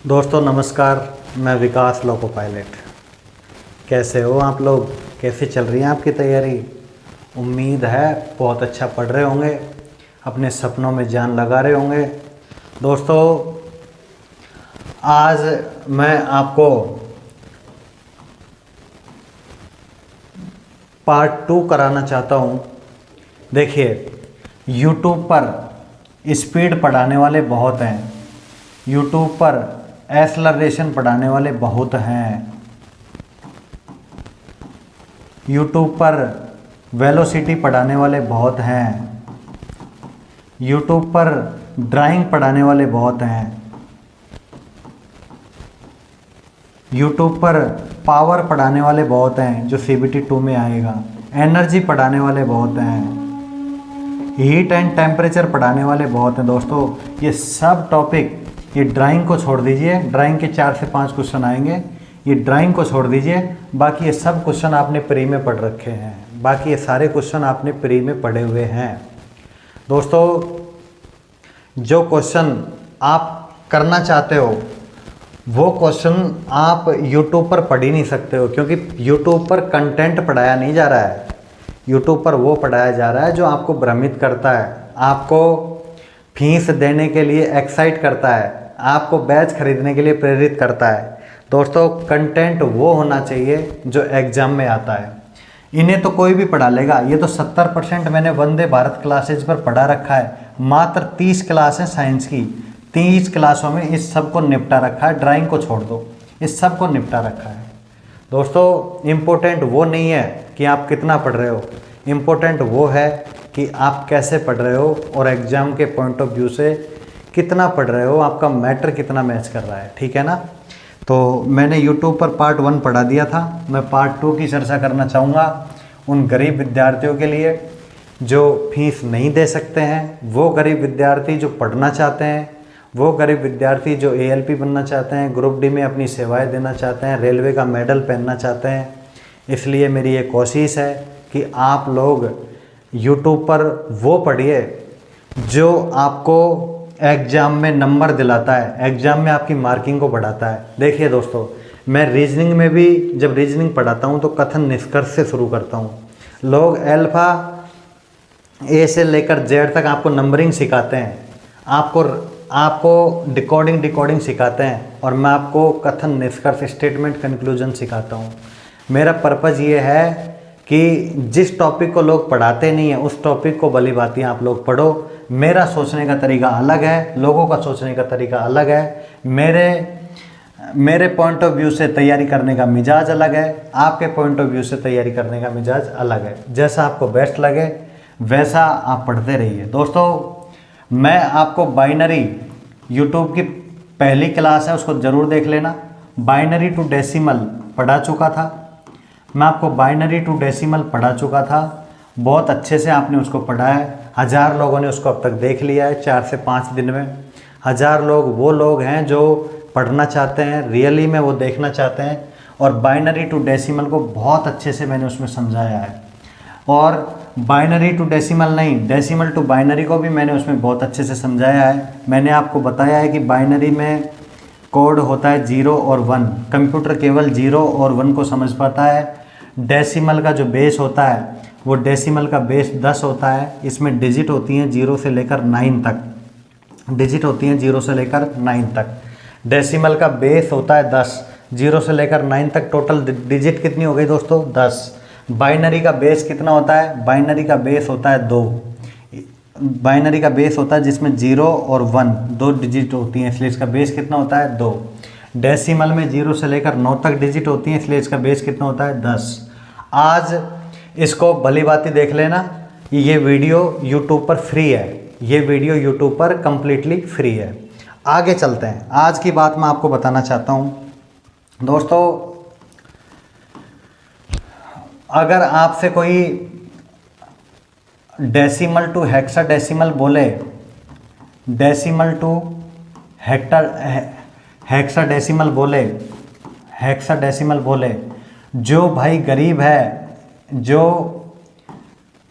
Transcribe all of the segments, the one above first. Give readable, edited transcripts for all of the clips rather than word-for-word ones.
दोस्तों नमस्कार, मैं विकास लोको पायलट। कैसे हो आप लोग? कैसे चल रही है आपकी तैयारी? उम्मीद है बहुत अच्छा पढ़ रहे होंगे, अपने सपनों में जान लगा रहे होंगे। दोस्तों आज मैं आपको पार्ट 2 कराना चाहता हूँ। देखिए, YouTube पर स्पीड पढ़ाने वाले बहुत हैं, YouTube पर एक्सेलरेशन पढ़ाने वाले बहुत हैं, YouTube पर वेलोसिटी पढ़ाने वाले बहुत हैं, YouTube पर ड्राइंग पढ़ाने वाले बहुत हैं, YouTube पर पावर पढ़ाने वाले बहुत हैं जो CBT 2 में आएगा, एनर्जी पढ़ाने वाले बहुत हैं, हीट एंड टेम्परेचर पढ़ाने वाले बहुत हैं। दोस्तों ये सब टॉपिक, ये ड्राइंग को छोड़ दीजिए, ड्राइंग के 4 से 5 क्वेश्चन आएंगे, ये ड्राइंग को छोड़ दीजिए, बाकी ये सब क्वेश्चन आपने प्री में पढ़ रखे हैं, बाकी ये सारे क्वेश्चन आपने प्री में पढ़े हुए हैं। दोस्तों जो क्वेश्चन आप करना चाहते हो वो क्वेश्चन आप YouTube पर पढ़ ही नहीं सकते हो, क्योंकि YouTube पर कंटेंट पढ़ाया नहीं जा रहा है। YouTube पर वो पढ़ाया जा रहा है जो आपको भ्रमित करता है, आपको फीस देने के लिए एक्साइट करता है, आपको बैच खरीदने के लिए प्रेरित करता है। दोस्तों कंटेंट वो होना चाहिए जो एग्ज़ाम में आता है। इन्हें तो कोई भी पढ़ा लेगा। ये तो 70% मैंने वंदे भारत क्लासेज पर पढ़ा रखा है। मात्र 30 क्लास है साइंस की, 30 क्लासों में इस सब को निपटा रखा है। ड्राइंग को छोड़ दो, इस सब को निपटा रखा है। दोस्तों इम्पोर्टेंट वो नहीं है कि आप कितना पढ़ रहे हो, इम्पोर्टेंट वो है कि आप कैसे पढ़ रहे हो और एग्ज़ाम के पॉइंट ऑफ व्यू से कितना पढ़ रहे हो, आपका मैटर कितना मैच कर रहा है। ठीक है ना? तो मैंने YouTube पर पार्ट 1 पढ़ा दिया था, मैं पार्ट 2 की चर्चा करना चाहूँगा उन गरीब विद्यार्थियों के लिए जो फीस नहीं दे सकते हैं, वो गरीब विद्यार्थी जो पढ़ना चाहते हैं, वो गरीब विद्यार्थी जो ALP बनना चाहते हैं, ग्रुप डी में अपनी सेवाएं देना चाहते हैं, रेलवे का मेडल पहनना चाहते हैं। इसलिए मेरी ये कोशिश है कि आप लोग YouTube पर वो पढ़िए जो आपको एग्ज़ाम में नंबर दिलाता है, एग्ज़ाम में आपकी मार्किंग को बढ़ाता है। देखिए दोस्तों, मैं रीजनिंग में भी जब रीजनिंग पढ़ाता हूँ तो कथन निष्कर्ष से शुरू करता हूँ। लोग अल्फ़ा A से लेकर Z तक आपको नंबरिंग सिखाते हैं, आपको डिकोडिंग सिखाते हैं, और मैं आपको कथन निष्कर्ष स्टेटमेंट कंक्लूजन सिखाता हूँ। मेरा पर्पज़ ये है कि जिस टॉपिक को लोग पढ़ाते नहीं हैं उस टॉपिक को भली भांति आप लोग पढ़ो। मेरा सोचने का तरीका अलग है, लोगों का सोचने का तरीका अलग है, मेरे पॉइंट ऑफ व्यू से तैयारी करने का मिजाज अलग है, आपके पॉइंट ऑफ व्यू से तैयारी करने का मिजाज अलग है। जैसा आपको बेस्ट लगे वैसा आप पढ़ते रहिए। दोस्तों मैं आपको बाइनरी, YouTube की पहली क्लास है उसको ज़रूर देख लेना, बाइनरी टू डेसिमल पढ़ा चुका था मैं आपको, बाइनरी टू डेसिमल पढ़ा चुका था। बहुत अच्छे से आपने उसको पढ़ा है। 1000 लोगों ने उसको अब तक देख लिया है 4 से 5 दिन में। 1000 लोग वो लोग हैं जो पढ़ना चाहते हैं, रियली में वो देखना चाहते हैं, और बाइनरी टू डेसिमल को बहुत अच्छे से मैंने उसमें समझाया है। और बाइनरी टू डेसिमल नहीं, डेसिमल टू बाइनरी को भी मैंने उसमें बहुत अच्छे से समझाया है। मैंने आपको बताया है कि बाइनरी में कोड होता है 0 और 1, कंप्यूटर केवल 0 और 1 को समझ पाता है। डेसिमल का जो बेस होता है वो डेसिमल का बेस 10 होता है। इसमें डिजिट होती हैं 0 से लेकर 9 तक, डिजिट होती हैं 0 से लेकर 9 तक। डेसिमल का बेस होता है 10, 0 से लेकर 9 तक टोटल डिजिट कितनी हो गई दोस्तों? 10। बाइनरी का बेस कितना होता है? बाइनरी का बेस होता है 2। बाइनरी का बेस होता है जिसमें 0 और 1 2 डिजिट होती हैं, इसलिए इसका बेस कितना होता है? 2। डेसिमल में 0 से लेकर 9 तक डिजिट होती हैं, इसलिए इसका बेस कितना होता है? 10। आज इसको भली भांति देख लेना। ये वीडियो YouTube पर फ्री है, ये वीडियो YouTube पर कम्प्लीटली फ्री है। आगे चलते हैं। आज की बात मैं आपको बताना चाहता हूँ दोस्तों, अगर आपसे कोई डेसिमल टू हेक्साडेसिमल बोले, डेसिमल टू हेक्साडेसिमल बोले, जो भाई गरीब है, जो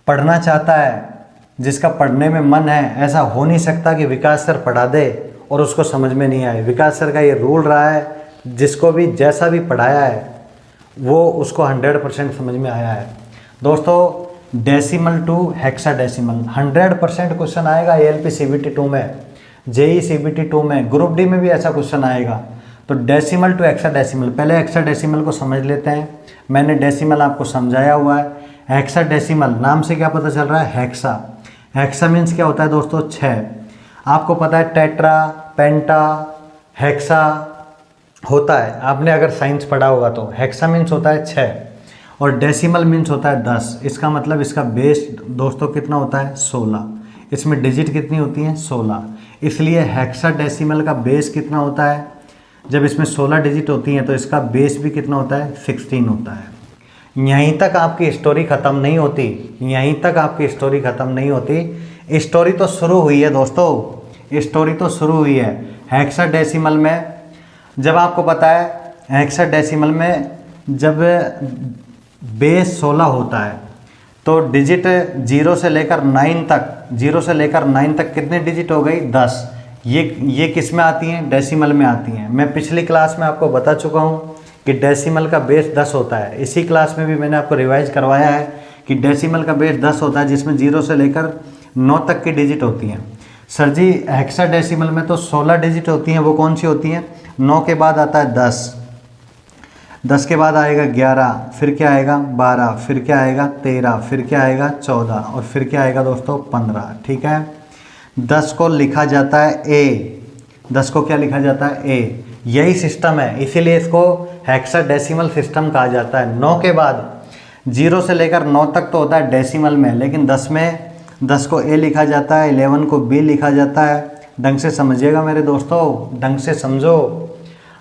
पढ़ना चाहता है, जिसका पढ़ने में मन है, ऐसा हो नहीं सकता कि विकास सर पढ़ा दे और उसको समझ में नहीं आए। विकास सर का ये रूल रहा है, जिसको भी जैसा भी पढ़ाया है वो उसको 100% समझ में आया है। दोस्तों डेसिमल टू हेक्साडेसिमल 100% क्वेश्चन आएगा ALP CBT 2 में, JEE CBT 2 में, ग्रुप डी में भी ऐसा क्वेश्चन आएगा। तो डेसिमल टू हेक्साडेसिमल, पहले हेक्साडेसिमल को समझ लेते हैं। मैंने डेसिमल आपको समझाया हुआ है। हेक्साडेसिमल नाम से क्या पता चल रहा है, हेक्सा। हेक्सा मीन्स क्या होता है दोस्तों, 6। आपको पता है टेट्रा, पेंटा, हेक्सा होता है, आपने अगर साइंस पढ़ा होगा तो। हेक्सा मीन्स होता है 6 और डेसिमल मीन्स होता है 10। इसका मतलब इसका बेस दोस्तों कितना होता है, 16। इसमें डिजिट कितनी होती हैं, 16। इसलिए हेक्साडेसिमल का बेस कितना होता है, जब इसमें 16 डिजिट होती हैं तो इसका बेस भी कितना होता है, 16 होता है। यहीं तक आपकी स्टोरी ख़त्म नहीं होती, यहीं तक आपकी स्टोरी ख़त्म नहीं होती। स्टोरी तो शुरू हुई है दोस्तों, स्टोरी तो शुरू हुई है। हेक्साडेसिमल में जब आपको पता है, हेक्साडेसिमल में जब बेस 16 होता है तो डिजिट 0 से लेकर 9 तक, 0 से लेकर 9 तक कितने डिजिट हो गई, 10। ये किस में आती हैं, डेसिमल में आती हैं। मैं पिछली क्लास में आपको बता चुका हूँ कि डेसिमल का बेस 10 होता है। इसी क्लास में भी मैंने आपको रिवाइज करवाया है कि डेसिमल का बेस 10 होता है, जिसमें 0 से लेकर 9 तक की डिजिट होती हैं। सर जी हेक्साडेसिमल में तो 16 डिजिट होती हैं, वो कौन सी होती हैं, 9 के बाद आता है 10, 10 के बाद आएगा 11, फिर क्या आएगा 12, फिर क्या आएगा 13, फिर क्या आएगा 14 और फिर क्या आएगा दोस्तों 15। ठीक है, 10 को लिखा जाता है ए, 10 को क्या लिखा जाता है, ए। यही सिस्टम है, इसीलिए इसको हेक्साडेसिमल सिस्टम कहा जाता है। 9 के बाद 0 से लेकर 9 तक तो होता है डेसिमल में, लेकिन 10 में 10 को ए लिखा जाता है, 11 को बी लिखा जाता है। ढंग से समझिएगा मेरे दोस्तों, ढंग से समझो।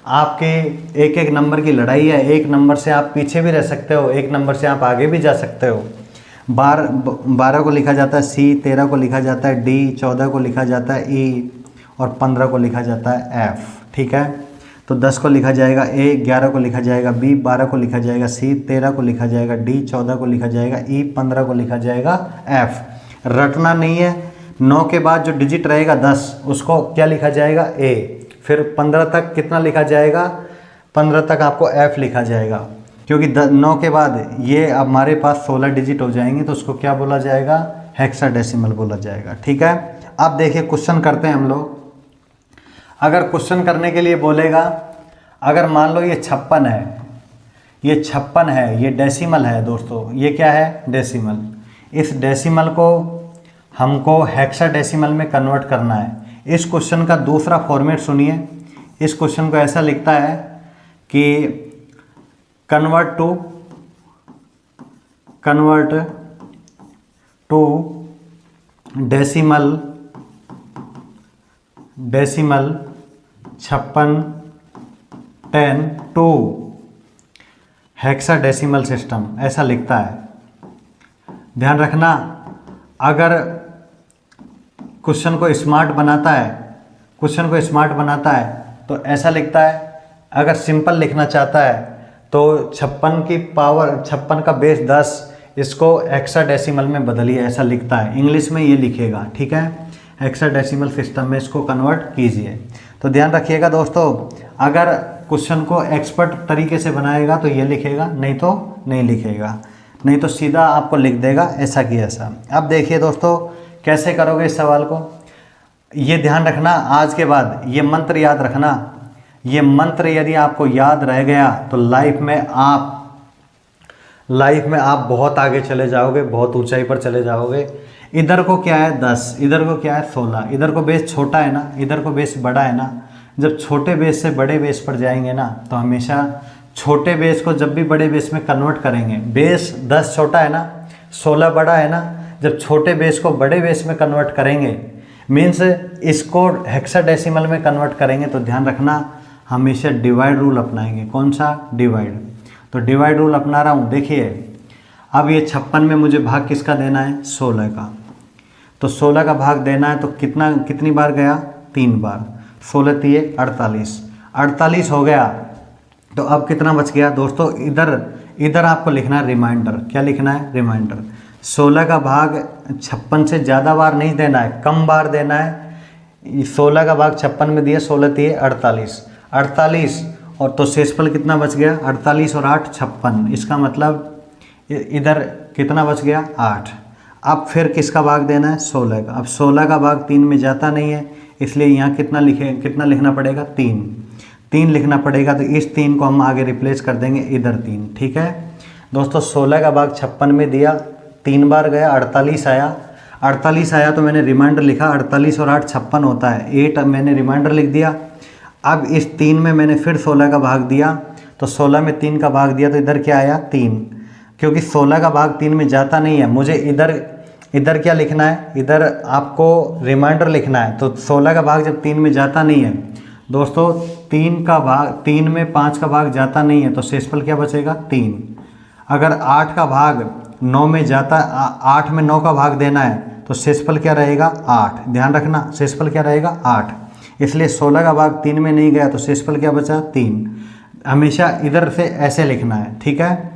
आपके एक एक नंबर की लड़ाई है, एक नंबर से आप पीछे भी रह सकते हो, एक नंबर से आप आगे भी जा सकते हो। 12 को लिखा जाता है सी, 13 को लिखा जाता है डी, 14 को लिखा जाता है ई और 15 को लिखा जाता है एफ। ठीक है, तो 10 को लिखा जाएगा ए, 11 को लिखा जाएगा बी, 12 को लिखा जाएगा सी, 13 को लिखा जाएगा डी, 14 को लिखा जाएगा ई, 15 को लिखा जाएगा एफ। रटना नहीं है, 9 के बाद जो डिजिट रहेगा 10 उसको क्या लिखा जाएगा, ए। फिर 15 तक कितना लिखा जाएगा, 15 तक आपको एफ लिखा जाएगा, क्योंकि 9 के बाद ये हमारे पास 16 डिजिट हो जाएंगे तो उसको क्या बोला जाएगा, हेक्साडेसिमल बोला जाएगा। ठीक है, अब देखिए क्वेश्चन करते हैं हम लोग। अगर क्वेश्चन करने के लिए बोलेगा, अगर मान लो ये 56 है, ये 56 है, ये डेसिमल है दोस्तों, ये क्या है, डेसिमल। इस डेसिमल को हमको हेक्साडेसिमल में कन्वर्ट करना है। इस क्वेश्चन का दूसरा फॉर्मेट सुनिए। इस क्वेश्चन को ऐसा लिखता है कि convert to decimal 56 10 to hexadecimal system, ऐसा लिखता है। ध्यान रखना, अगर क्वेश्चन को स्मार्ट बनाता है, क्वेश्चन को स्मार्ट बनाता है तो ऐसा लिखता है। अगर सिंपल लिखना चाहता है तो 56 की पावर, 56 का बेस 10, इसको हेक्साडेसिमल में बदलिए, ऐसा लिखता है। इंग्लिश में ये लिखेगा। ठीक है, हेक्साडेसिमल सिस्टम में इसको कन्वर्ट कीजिए। तो ध्यान रखिएगा दोस्तों, अगर क्वेश्चन को एक्सपर्ट तरीके से बनाएगा तो ये लिखेगा, नहीं तो नहीं लिखेगा, नहीं तो सीधा आपको लिख देगा ऐसा कि ऐसा। अब देखिए दोस्तों कैसे करोगे इस सवाल को, ये ध्यान रखना। आज के बाद ये मंत्र याद रखना, ये मंत्र यदि आपको याद रह गया तो लाइफ में आप बहुत आगे चले जाओगे, बहुत ऊंचाई पर चले जाओगे। इधर को क्या है 10, इधर को क्या है 16, इधर को बेस छोटा है ना, इधर को बेस बड़ा है ना। जब छोटे बेस से बड़े बेस पर जाएंगे ना तो हमेशा छोटे बेस को जब भी बड़े बेस में कन्वर्ट करेंगे, बेस 10 छोटा है ना, 16 बड़ा है ना, जब छोटे बेस को बड़े बेस में कन्वर्ट करेंगे, मीन्स इसको हेक्साडेसिमल में कन्वर्ट करेंगे, तो ध्यान रखना हमेशा डिवाइड रूल अपनाएंगे। कौन सा, डिवाइड। तो डिवाइड रूल अपना रहा हूँ। देखिए अब ये 56 में मुझे भाग किसका देना है, 16 का। तो 16 का भाग देना है तो कितनी बार गया, 3 बार। 16 3 48, 48 हो गया। तो अब कितना बच गया दोस्तों, इधर आपको लिखना है रिमाइंडर। क्या लिखना है, रिमाइंडर। 16 का भाग 56 से ज़्यादा बार नहीं देना है, कम बार देना है। 16 का भाग 56 में दिया, 16 दिए 48, 48 और तो शेषफल कितना बच गया 48 और 8 56। इसका मतलब इधर कितना बच गया 8। अब फिर किसका भाग देना है 16 का। अब 16 का भाग 3 में जाता नहीं है, इसलिए यहाँ कितना लिखना पड़ेगा 3 लिखना पड़ेगा। तो इस 3 को हम आगे रिप्लेस कर देंगे इधर 3। ठीक है दोस्तों, 16 का भाग 56 में दिया, 3 बार गया 48 आया, 48 आया तो मैंने रिमाइंडर लिखा, 48 और 8 56 होता है, 8 मैंने रिमाइंडर लिख दिया। अब इस 3 में मैंने फिर 16 का भाग दिया, तो 16 में 3 का भाग दिया तो इधर क्या आया 3, क्योंकि 16 का भाग 3 में जाता नहीं है। मुझे इधर क्या लिखना है, इधर आपको रिमाइंडर लिखना है। तो 16 का भाग जब 3 में जाता नहीं है दोस्तों, 3 में 5 का भाग जाता नहीं है, तो शेषफल क्या बचेगा 3। अगर 8 का भाग 9 में जाता, 8 में 9 का भाग देना है तो शेषफल क्या रहेगा 8। ध्यान रखना, शेषफल क्या रहेगा 8। इसलिए 16 का भाग 3 में नहीं गया तो शेषफल क्या बचा 3। हमेशा इधर से ऐसे लिखना है, ठीक है,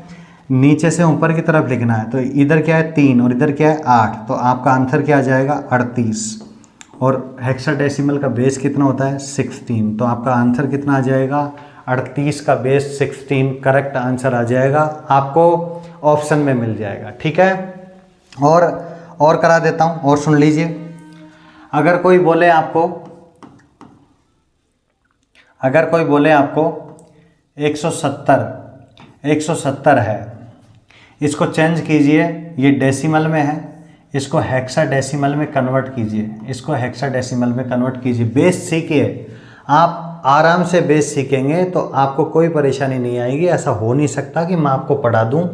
नीचे से ऊपर की तरफ लिखना है। तो इधर क्या है 3 और इधर क्या है 8, तो आपका आंसर क्या आ जाएगा 38। और हेक्साडेसिमल का बेस कितना होता है 16, तो आपका आंसर कितना आ जाएगा 38 का बेस 16 करेक्ट आंसर आ जाएगा, आपको ऑप्शन में मिल जाएगा। ठीक है, और करा देता हूँ, और सुन लीजिए। अगर कोई बोले आपको 170 है, इसको चेंज कीजिए, ये डेसिमल में है, इसको हेक्साडेसिमल में कन्वर्ट कीजिए, बेस सीखिए। आप आराम से बेस सीखेंगे तो आपको कोई परेशानी नहीं आएगी। ऐसा हो नहीं सकता कि मैं आपको पढ़ा दूं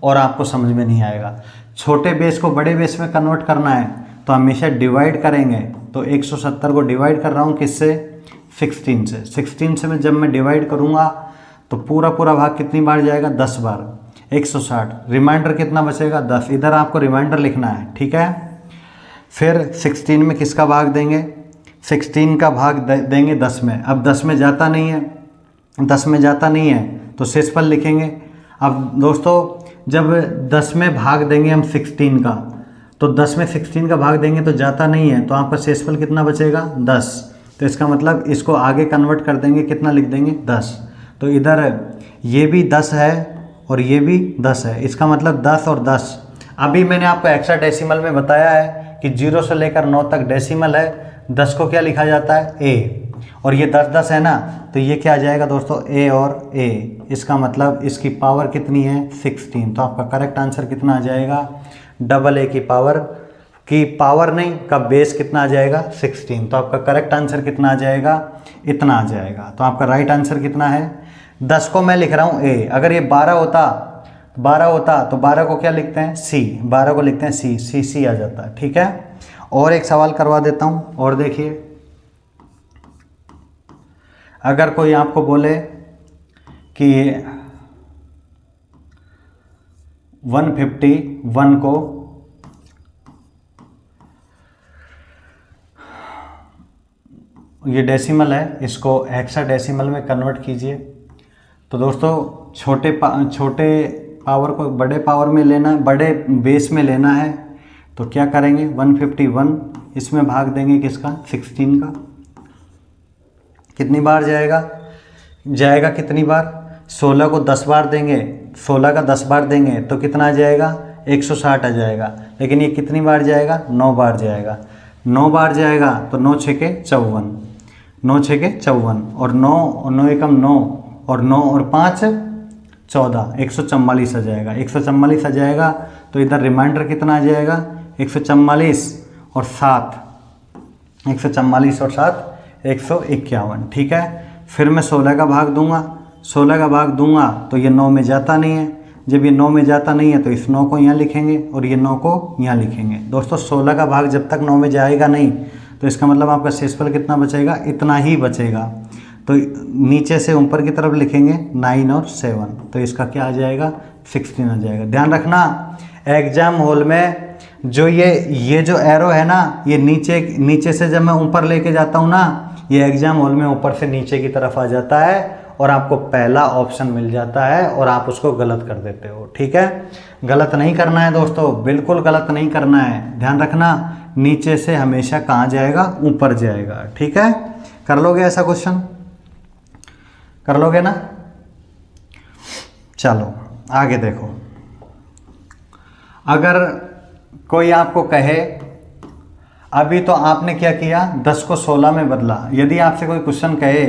और आपको समझ में नहीं आएगा। छोटे बेस को बड़े बेस में कन्वर्ट करना है तो हमेशा डिवाइड करेंगे। तो 170 को डिवाइड कर रहा हूँ किससे 16 से। 16 से जब मैं डिवाइड करूँगा तो पूरा भाग कितनी बार जाएगा 10 बार, 160। रिमाइंडर कितना बचेगा 10, इधर आपको रिमाइंडर लिखना है। ठीक है, फिर 16 में किसका भाग देंगे, 16 का भाग देंगे 10 में। अब 10 में जाता नहीं है तो शेषफल लिखेंगे। अब दोस्तों जब 10 में भाग देंगे हम 16 का, तो 10 में 16 का भाग देंगे तो जाता नहीं है, तो आपका शेषफल कितना बचेगा 10। तो इसका मतलब इसको आगे कन्वर्ट कर देंगे, कितना लिख देंगे 10। तो इधर ये भी 10 है और ये भी 10 है, इसका मतलब 10 और 10। अभी मैंने आपको हेक्साडेसिमल में बताया है कि 0 से लेकर 9 तक डेसिमल है, 10 को क्या लिखा जाता है A, और ये 10 है ना, तो ये क्या आ जाएगा दोस्तों A और A। इसका मतलब इसकी पावर कितनी है 16। तो आपका करेक्ट आंसर कितना आ जाएगा AA की पावर नहीं का बेस कितना आ जाएगा 16। तो आपका करेक्ट आंसर कितना आ जाएगा, इतना आ जाएगा। तो आपका राइट आंसर कितना है 10 को मैं लिख रहा हूँ A। अगर ये 12 होता तो 12 को क्या लिखते हैं C, 12 को लिखते हैं C आ जाता है। ठीक है, और एक सवाल करवा देता हूँ, और देखिए। अगर कोई आपको बोले कि 151 को ये डेसिमल है, इसको हेक्साडेसिमल में कन्वर्ट कीजिए। तो दोस्तों छोटे पावर को बड़े पावर में लेना है, बड़े बेस में लेना है, तो क्या करेंगे 151 इसमें भाग देंगे किसका 16 का। कितनी बार जाएगा कितनी बार, 16 को 10 बार देंगे, 16 का 10 बार देंगे तो कितना आ जाएगा 160 आ जाएगा। लेकिन ये कितनी बार जाएगा 9 बार जाएगा। 9 बार जाएगा तो 9 छके 54, 9 छके 54 और 9 एकम 9 और 9 और 5 14, 144 आ जाएगा। 144 आ जाएगा तो इधर रिमाइंडर कितना आ जाएगा 144 और 7, 144 और 7 151। ठीक है, फिर मैं 16 का भाग दूंगा तो ये 9 में जाता नहीं है। जब ये 9 में जाता नहीं है तो इस 9 को यहाँ लिखेंगे और ये 9 को यहाँ लिखेंगे। दोस्तों 16 का भाग जब तक 9 में जाएगा नहीं तो इसका मतलब आपका शेषफल कितना बचेगा, इतना ही बचेगा। तो नीचे से ऊपर की तरफ लिखेंगे 9 और 7, तो इसका क्या आ जाएगा 16 आ जाएगा। ध्यान रखना एग्जाम हॉल में जो ये जो एरो है ना, ये नीचे से जब मैं ऊपर लेके जाता हूँ ना, ये एग्जाम हॉल में ऊपर से नीचे की तरफ आ जाता है और आपको पहला ऑप्शन मिल जाता है और आप उसको गलत कर देते हो। ठीक है, गलत नहीं करना है दोस्तों, बिल्कुल गलत नहीं करना है। ध्यान रखना, नीचे से हमेशा कहाँ जाएगा, ऊपर जाएगा। ठीक है, कर लोगे ऐसा क्वेश्चन, कर लोगे ना। चलो आगे देखो, अगर कोई आपको कहे अभी तो आपने क्या किया, 10 को 16 में बदला। यदि आपसे कोई क्वेश्चन कहे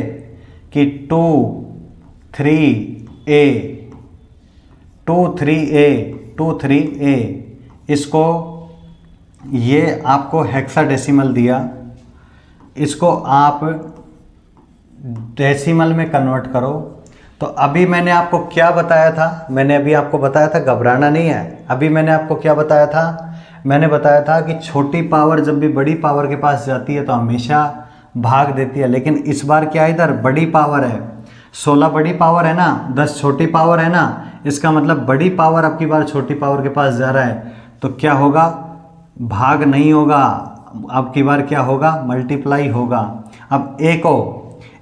कि 2 3a 2 3a 2 3a, इसको ये आपको हेक्साडेसिमल दिया, इसको आप डेसिमल में कन्वर्ट करो। तो अभी मैंने आपको क्या बताया था, मैंने अभी आपको बताया था, घबराना नहीं है। अभी मैंने आपको क्या बताया था, मैंने बताया था कि छोटी पावर जब भी बड़ी पावर के पास जाती है तो हमेशा भाग देती है। लेकिन इस बार क्या, इधर बड़ी पावर है, 16 बड़ी पावर है ना, 10 छोटी पावर है ना, इसका मतलब बड़ी पावर अब की बार छोटी पावर के पास जा रहा है। तो क्या होगा, भाग नहीं होगा, अब की बार क्या होगा, मल्टीप्लाई होगा। अब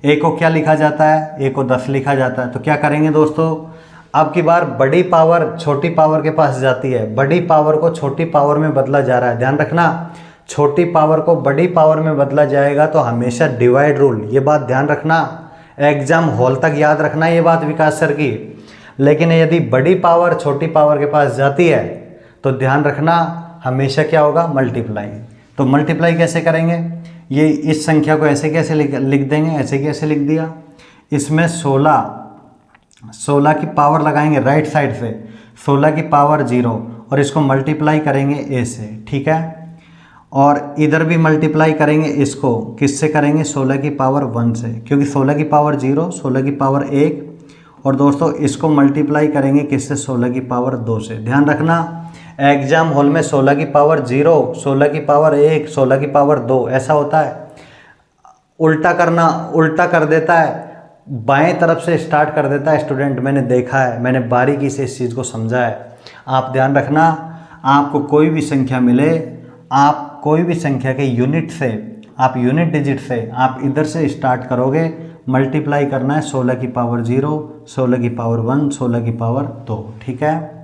ए को क्या लिखा जाता है, ए को 10 लिखा जाता है। तो क्या करेंगे दोस्तों, अब की बार बड़ी पावर छोटी पावर के पास जाती है, बड़ी पावर को छोटी पावर में बदला जा रहा है। ध्यान रखना, छोटी पावर को बड़ी पावर में बदला जाएगा तो हमेशा डिवाइड रूल, ये बात ध्यान रखना, एग्जाम हॉल तक याद रखना ये बात विकास सर की। लेकिन यदि बड़ी पावर छोटी पावर के पास जाती है तो ध्यान रखना हमेशा क्या होगा, मल्टीप्लाई। तो मल्टीप्लाई कैसे करेंगे, ये इस संख्या को ऐसे कैसे लिख देंगे, ऐसे कैसे लिख दिया, इसमें 16 की पावर लगाएंगे राइट साइड से, 16 की पावर 0 और इसको मल्टीप्लाई करेंगे ए से। ठीक है, और इधर भी मल्टीप्लाई करेंगे इसको, किससे करेंगे, 16 की पावर 1 से, क्योंकि 16 की पावर 0, 16 की पावर 1, और दोस्तों इसको मल्टीप्लाई करेंगे किससे, 16 की पावर 2 से। ध्यान रखना, एग्जाम हॉल में 16 की पावर 0, 16 की पावर 1, 16 की पावर 2 ऐसा होता है। उल्टा करना, उल्टा कर देता है, बाएं तरफ से स्टार्ट कर देता है स्टूडेंट, मैंने देखा है, मैंने बारीकी से इस चीज़ को समझा है। आप ध्यान रखना, आपको कोई भी संख्या मिले, आप कोई भी संख्या के यूनिट से, आप यूनिट डिजिट से आप इधर से स्टार्ट करोगे, मल्टीप्लाई करना है 16 की पावर 0, 16 की पावर 1, 16 की पावर 2। ठीक है,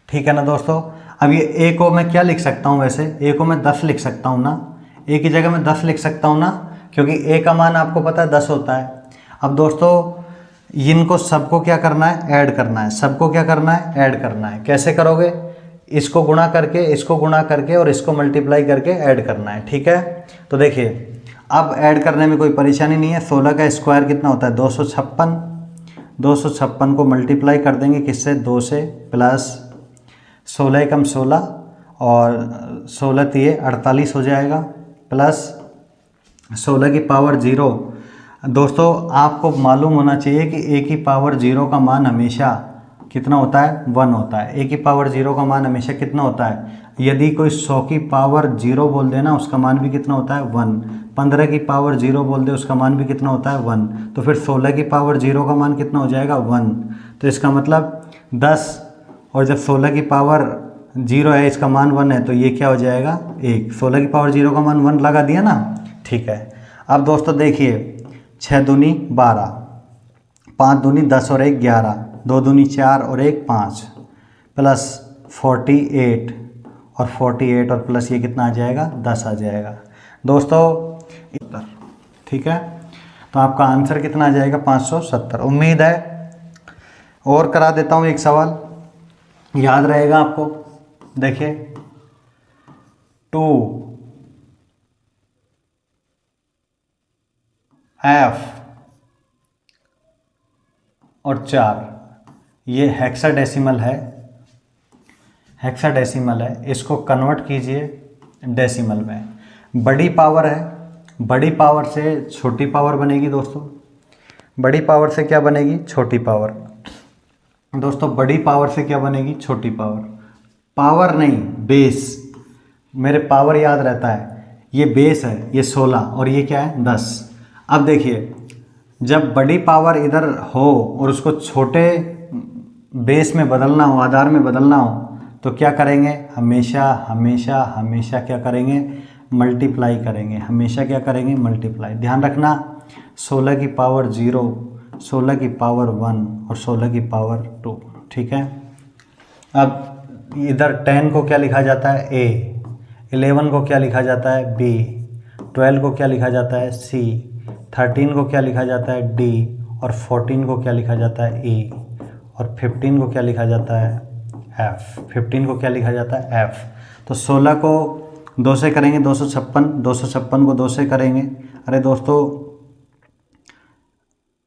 ठीक है ना दोस्तों। अब ये ए को मैं क्या लिख सकता हूँ, वैसे ए को मैं 10 लिख सकता हूँ ना, ए की जगह मैं 10 लिख सकता हूँ ना, क्योंकि ए का मान आपको पता है 10 होता है। अब दोस्तों इनको सबको क्या करना है, ऐड करना है, सबको क्या करना है, ऐड करना है। कैसे करोगे, इसको गुणा करके, इसको गुणा करके और इसको मल्टीप्लाई करके ऐड करना है। ठीक है, तो देखिए अब ऐड करने में कोई परेशानी नहीं है। 16 का स्क्वायर कितना होता है, 256, 256 को मल्टीप्लाई कर देंगे किससे, 2 से, प्लस 16 एकम 16 और 16 तिये 48 हो जाएगा, प्लस 16 की पावर 0। दोस्तों आपको मालूम होना चाहिए कि ए की पावर 0 का मान हमेशा कितना होता है, 1 होता है। ए की पावर 0 का मान हमेशा कितना होता है, यदि कोई 100 की पावर 0 बोल देना उसका मान भी कितना होता है, 1। 15 की पावर 0 बोल दे उसका मान भी कितना होता है, 1। तो फिर 16 की पावर 0 का मान कितना हो जाएगा, 1। तो इसका मतलब 10, और जब 16 की पावर 0 है, इसका मान 1 है, तो ये क्या हो जाएगा, 1। 16 की पावर 0 का मान 1 लगा दिया ना। ठीक है, अब दोस्तों देखिए, 6 दूनी 12, 5 दूनी 10 और 1 11, 2 दूनी 4 और 1 5, प्लस 48 और 48 और प्लस ये कितना आ जाएगा, 10 आ जाएगा दोस्तों। ठीक है, तो आपका आंसर कितना आ जाएगा, 570। उम्मीद है, और करा देता हूँ एक सवाल, याद रहेगा आपको। देखिए 2 F और 4, ये हेक्साडेसिमल है, हेक्साडेसिमल है, इसको कन्वर्ट कीजिए डेसिमल में। बड़ी पावर है, बड़ी पावर से छोटी पावर बनेगी दोस्तों, बड़ी पावर से क्या बनेगी, छोटी पावर। दोस्तों बड़ी पावर से क्या बनेगी, छोटी पावर। पावर नहीं, बेस, मेरे पावर याद रहता है, ये बेस है, ये 16 और ये क्या है, 10। अब देखिए, जब बड़ी पावर इधर हो और उसको छोटे बेस में बदलना हो, आधार में बदलना हो, तो क्या करेंगे, हमेशा हमेशा हमेशा क्या करेंगे, मल्टीप्लाई करेंगे, हमेशा क्या करेंगे, मल्टीप्लाई। ध्यान रखना, 16 की पावर 0 16 की पावर 1 और 16 की पावर 2, ठीक है। अब इधर 10 को क्या लिखा जाता है, ए, 11 को क्या लिखा जाता है, बी, 12 को क्या लिखा जाता है, सी, 13 को क्या लिखा जाता है, डी, और 14 को क्या लिखा जाता है, ई, और 15 को क्या लिखा जाता है, एफ। 15 को क्या लिखा जाता है, एफ। तो 16 को 2 से करेंगे 256, 256 को 2 से करेंगे, अरे दोस्तों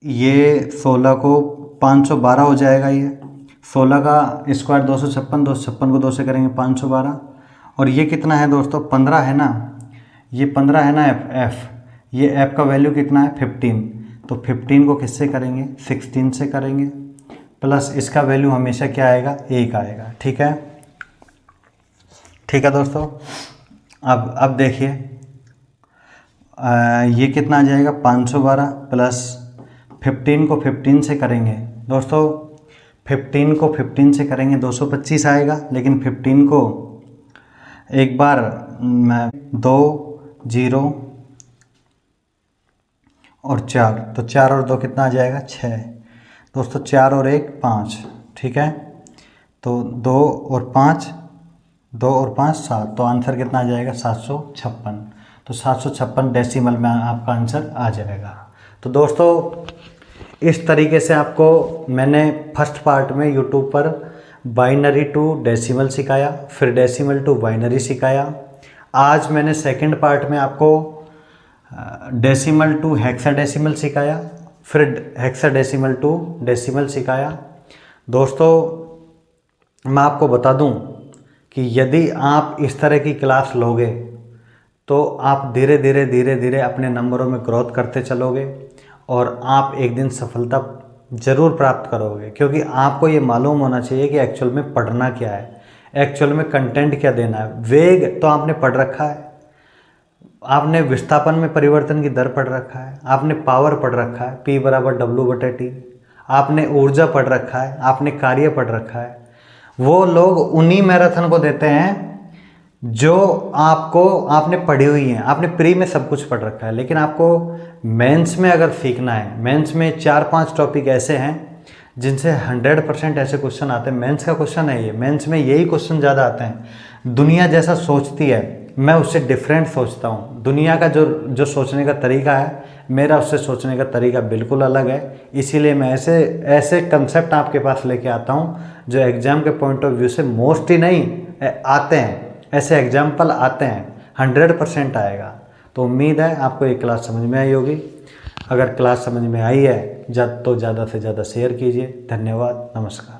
ये 16 को 512 हो जाएगा। ये 16 का स्क्वायर 256, 256 को 2 से करेंगे 512, और ये कितना है दोस्तों, 15 है ना, ये 15 है ना, एफ, ये एफ का वैल्यू कितना है, 15। तो 15 को किससे करेंगे, 16 से करेंगे, प्लस इसका वैल्यू हमेशा क्या आएगा, 1 आएगा, ठीक है। ठीक है दोस्तों, अब देखिए ये कितना आ जाएगा, 512 प्लस 15 को 15 से करेंगे दोस्तों, 15 को 15 से करेंगे 225 आएगा, लेकिन 15 को एक बार 2 0 और 4, तो 4 और 2 कितना आ जाएगा, 6 दोस्तों, 4 और 1 5, ठीक है। तो 2 और 5 7, तो आंसर कितना आ जाएगा, 756। तो 756 डेसिमल में आपका आंसर आ जाएगा। तो दोस्तों इस तरीके से आपको मैंने फर्स्ट पार्ट में यूट्यूब पर बाइनरी टू डेसिमल सिखाया, फिर डेसिमल टू बाइनरी सिखाया। आज मैंने सेकंड पार्ट में आपको डेसिमल टू हेक्साडेसिमल सिखाया, फिर हेक्साडेसिमल टू डेसिमल सिखाया। दोस्तों मैं आपको बता दूं कि यदि आप इस तरह की क्लास लोगे तो आप धीरे धीरे अपने नंबरों में ग्रोथ करते चलोगे और आप एक दिन सफलता ज़रूर प्राप्त करोगे, क्योंकि आपको ये मालूम होना चाहिए कि एक्चुअल में पढ़ना क्या है, एक्चुअल में कंटेंट क्या देना है। वेग तो आपने पढ़ रखा है, आपने विस्थापन में परिवर्तन की दर पढ़ रखा है, आपने पावर पढ़ रखा है, P = W/T, आपने ऊर्जा पढ़ रखा है, आपने कार्य पढ़ रखा है। वो लोग उन्हीं मैराथन को देते हैं जो आपने पढ़ी हुई हैं, आपने प्री में सब कुछ पढ़ रखा है। लेकिन आपको मेंस में अगर सीखना है, मेंस में 4-5 टॉपिक ऐसे हैं जिनसे 100% ऐसे क्वेश्चन आते हैं। मेंस का क्वेश्चन है ये, मेंस में यही क्वेश्चन ज़्यादा आते हैं। दुनिया जैसा सोचती है, मैं उससे डिफरेंट सोचता हूँ। दुनिया का जो सोचने का तरीका है, मेरा उससे सोचने का तरीका बिल्कुल अलग है। इसीलिए मैं ऐसे कंसेप्ट आपके पास लेके आता हूँ जो एग्ज़ाम के पॉइंट ऑफ व्यू से मोस्ट ही नहीं आते हैं, ऐसे एग्जाम्पल आते हैं, 100% आएगा। तो उम्मीद है आपको ये क्लास समझ में आई होगी। अगर क्लास समझ में आई है तो ज़्यादा से ज़्यादा शेयर कीजिए। धन्यवाद, नमस्कार।